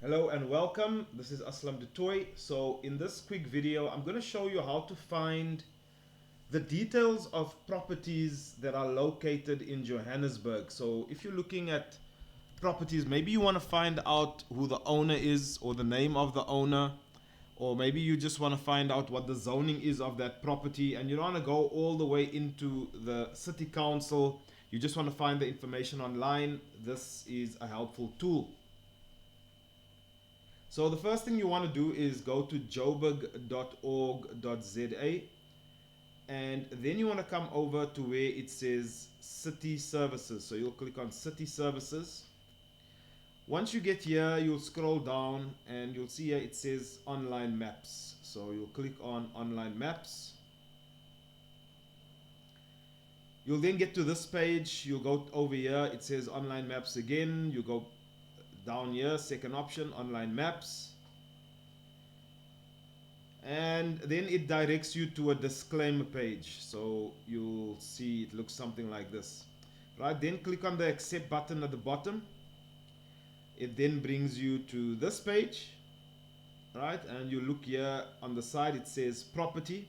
Hello and welcome. This is Aslam Du Toit. So in this quick video, I'm going to show you how to find the details of properties that are located in Johannesburg. So if you're looking at properties, maybe you want to find out who the owner is or the name of the owner, or maybe you just want to find out what the zoning is of that property and you don't want to go all the way into the city council. You just want to find the information online. This is a helpful tool. So the first thing you want to do is go to joburg.org.za, and then you want to come over to where it says City Services. So you'll click on City Services. Once you get here, you'll scroll down and you'll see here it says Online Maps. So you'll click on Online Maps. You'll then get to this page. You'll go over here. It says Online Maps again. You go down here, second option, Online Maps. And then it directs you to a disclaimer page. So you'll see it looks something like this. Right, then click on the accept button at the bottom. It then brings you to this page. Right, and you look here on the side, it says property.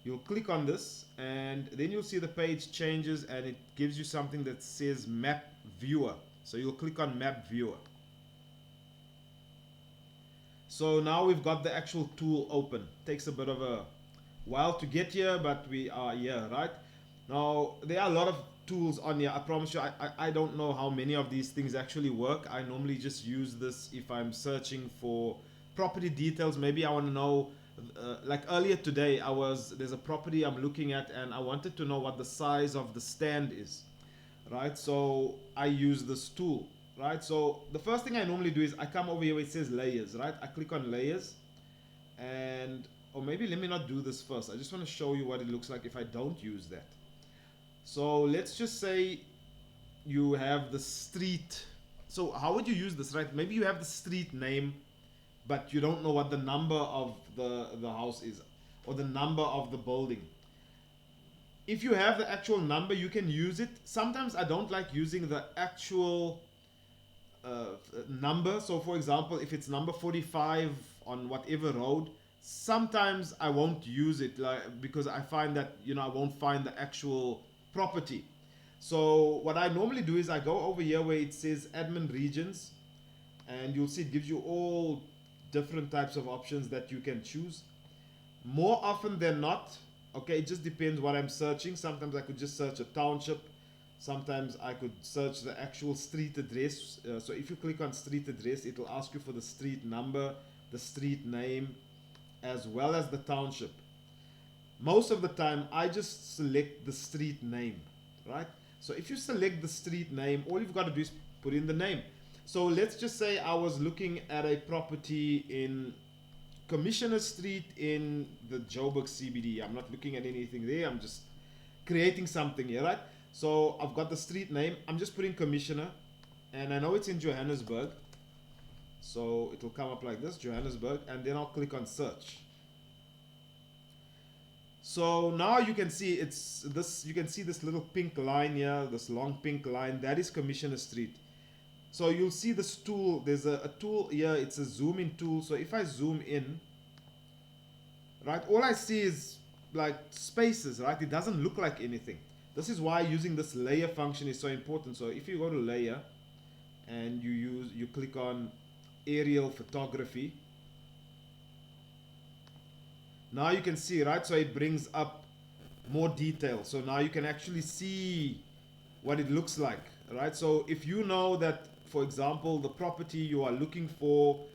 You'll click on this and then you'll see the page changes and it gives you something that says map viewer. So you'll click on map viewer. So now we've got the actual tool open. Takes a bit of a while to get here, but we are here, right? Now, there are a lot of tools on here. I promise you, I don't know how many of these things actually work. I normally just use this if I'm searching for property details. Maybe I want to know, like earlier today, there's a property I'm looking at and I wanted to know what the size of the stand is, right? So I use this tool. Right, so the first thing I normally do is I come over here where it says layers, right? I click on layers, and or maybe let me not do this first. I just want to show you what it looks like if I don't use that. So let's just say you have the street. So how would you use this, right? Maybe you have the street name, but you don't know what the number of the house is or the number of the building. If you have the actual number, you can use it. Sometimes I don't like using the actual number. So for example, if it's number 45 on whatever road, sometimes I won't use it, like, because I find that I won't find the actual property. So what I normally do is I go over here where it says admin regions, and you'll see it gives you all different types of options that you can choose. More often than not, okay, it just depends what I'm searching. Sometimes I could just search a township. Sometimes I could search the actual street address. So if you click on street address, it will ask you for the street number, the street name, as well as the township. Most of the time, I just select the street name, right? So if you select the street name, all you've got to do is put in the name. So let's just say I was looking at a property in Commissioner Street in the Joburg CBD. I'm not looking at anything there. I'm just creating something here, right? So I've got the street name. I'm just putting Commissioner, and I know it's in Johannesburg. So it will come up like this, Johannesburg, and then I'll click on search. So now you can see it's this. You can see this little pink line here, this long pink line. That is Commissioner Street. So you'll see this tool. There's a tool here. It's a zoom in tool. So if I zoom in, right, all I see is like spaces, right? It doesn't look like anything. This is why using this layer function is so important. So if you go to layer and you click on aerial photography, now you can see, right? So it brings up more detail. So now you can actually see what it looks like, right? So if you know that, for example, the property you are looking for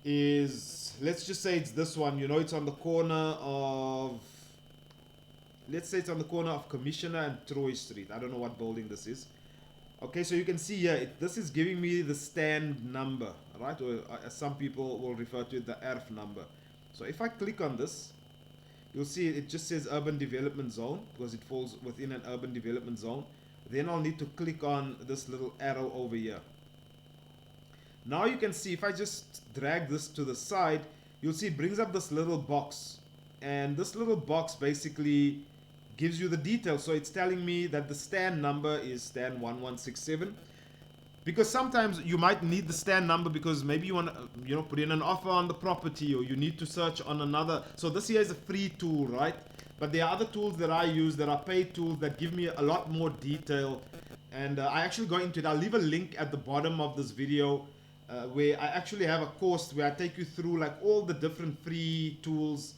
is, let's just say it's this one, it's on the corner of, let's say it's on the corner of Commissioner and Troy Street. I don't know what building this is. Okay, so you can see here, this is giving me the stand number, right? Or as some people will refer to it, the ERF number. So if I click on this, you'll see it just says urban development zone because it falls within an urban development zone. Then I'll need to click on this little arrow over here. Now you can see if I just drag this to the side, you'll see it brings up this little box. And this little box basically gives you the details. So it's telling me that the stand number is stand 1167. because sometimes you might need the stand number because maybe you want to put in an offer on the property, or you need to search on another. So this here is a free tool, right? But there are other tools that I use that are paid tools that give me a lot more detail, and I actually go into it. I'll leave a link at the bottom of this video where I actually have a course where I take you through like all the different free tools,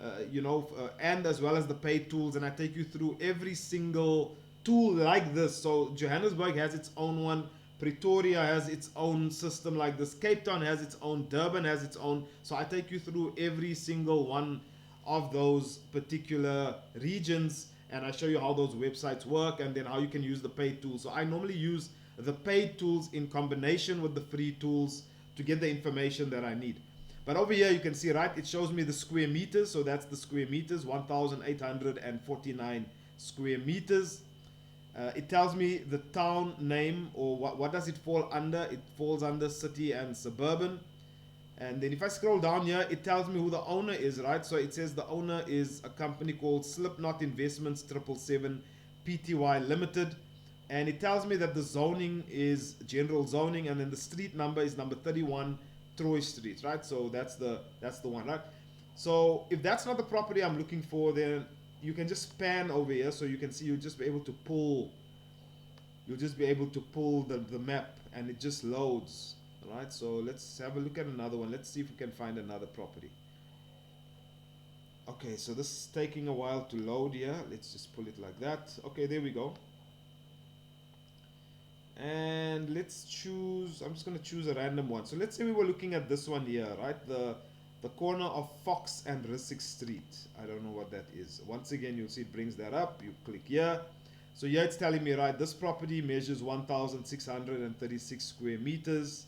and as well as the paid tools, and I take you through every single tool like this. So Johannesburg has its own one, Pretoria has its own system like this, Cape Town has its own, Durban has its own. So I take you through every single one of those particular regions, and I show you how those websites work and then how you can use the paid tools. So I normally use the paid tools in combination with the free tools to get the information that I need. But over here you can see, right, it shows me the square meters. So that's the square meters, 1,849 square meters. It tells me the town name, or what does it fall under. It falls under city and suburban. And then if I scroll down here, it tells me who the owner is, right? So it says the owner is a company called Slipknot Investments 777 Pty Limited. And it tells me that the zoning is general zoning, and then the street number is number 31 Troy Street, right? So that's the one, right? So if that's not the property I'm looking for, then you can just pan over here, so you can see you'll just be able to pull the map, and it just loads. Alright, so let's have a look at another one. Let's see if we can find another property. Okay, so this is taking a while to load here. Let's just pull it like that. Okay, there we go. And let's choose, I'm just going to choose a random one. So let's say we were looking at this one here, right? The corner of Fox and Risick Street. I don't know what that is. Once again, you'll see it brings that up. You click here. So here it's telling me, right, this property measures 1,636 square meters.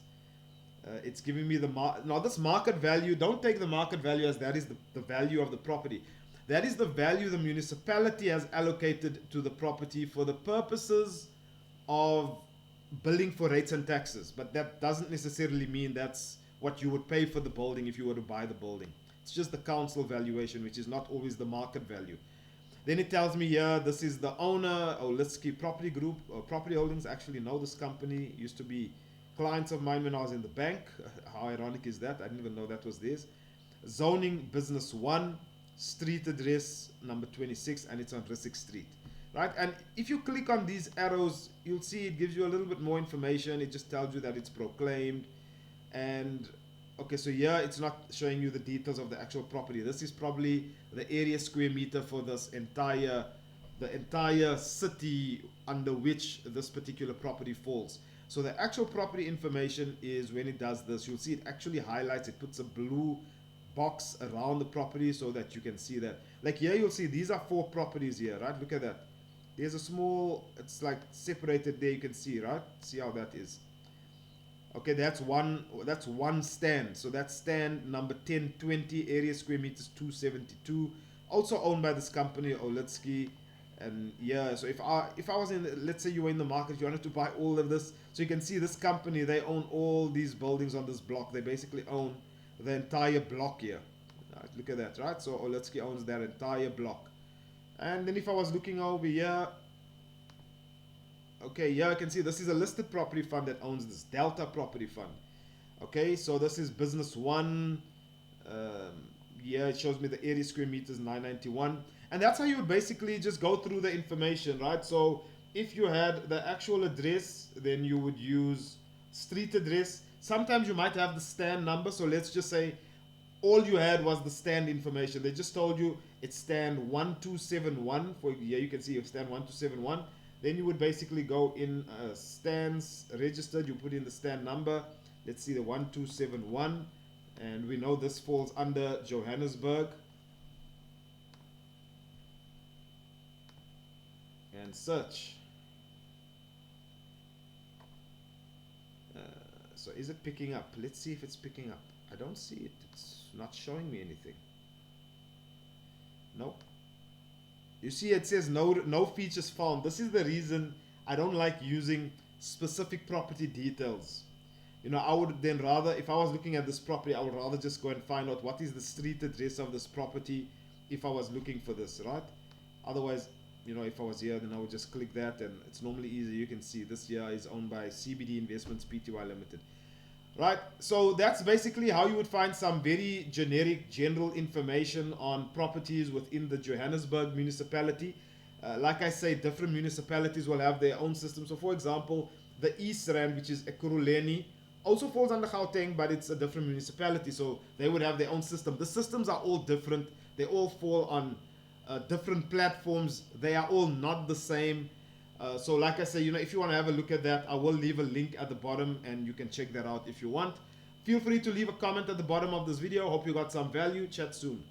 It's giving me now this market value. Don't take the market value as that is the value of the property. That is the value the municipality has allocated to the property for the purposes of billing for rates and taxes. But that doesn't necessarily mean that's what you would pay for the building if you were to buy the building. It's just the council valuation, which is not always the market value. Then it tells me here, this is the owner, Olitsky Property Group, or Property Holdings. Actually know this company, used to be clients of mine when I was in the bank. How ironic is that? I didn't even know that was theirs. Zoning Business 1, street address number 26, and it's on Risick Street. Right? And if you click on these arrows, you'll see it gives you a little bit more information. It just tells you that it's proclaimed. And okay, so here it's not showing you the details of the actual property. This is probably the area square meter for this the entire city under which this particular property falls. So the actual property information is, when it does this, you'll see it actually highlights, it puts a blue box around the property so that you can see that. Like here you'll see these are 4 properties here, right? Look at that. There's a small, it's like separated there, you can see, right? See how that is. Okay, that's one stand. So that's stand number 1020, area square meters 272. Also owned by this company, Olitsky. And yeah, so if I was in, let's say you were in the market, you wanted to buy all of this, so you can see this company, they own all these buildings on this block. They basically own the entire block here. Right, look at that, right? So Olitsky owns that entire block. And then if I was looking over here, okay, yeah, I can see this is a listed property fund that owns this, Delta Property Fund. Okay, so this is Business 1. Yeah, it shows me the area square meters 991. And that's how you would basically just go through the information, right? So if you had the actual address, then you would use street address. Sometimes you might have the stand number. So let's just say all you had was the stand information. They just told you it's stand 1271. For here you can see stand 1271. Then you would basically go in stands registered. You put in the stand number. Let's see the 1271. And we know this falls under Johannesburg. And search. So is it picking up? Let's see if it's picking up. I don't see it. It's not showing me anything. Nope. You see it says no features found. This is the reason I don't like using specific property details. You know, I would then rather, if I was looking at this property, I would rather just go and find out what is the street address of this property if I was looking for this, right? Otherwise, if I was here, then I would just click that, and it's normally easy. You can see this here is owned by CBD Investments Pty Limited. Right, so that's basically how you would find some very generic general information on properties within the Johannesburg municipality. Like I say, different municipalities will have their own system. So for example, the East Rand, which is Ekurhuleni, also falls under Gauteng, but it's a different municipality, so they would have their own system. The systems are all different. They all fall on different platforms. They are all not the same. So like I say, if you want to have a look at that, I will leave a link at the bottom and you can check that out if you want. Feel free to leave a comment at the bottom of this video. Hope you got some value. Chat soon.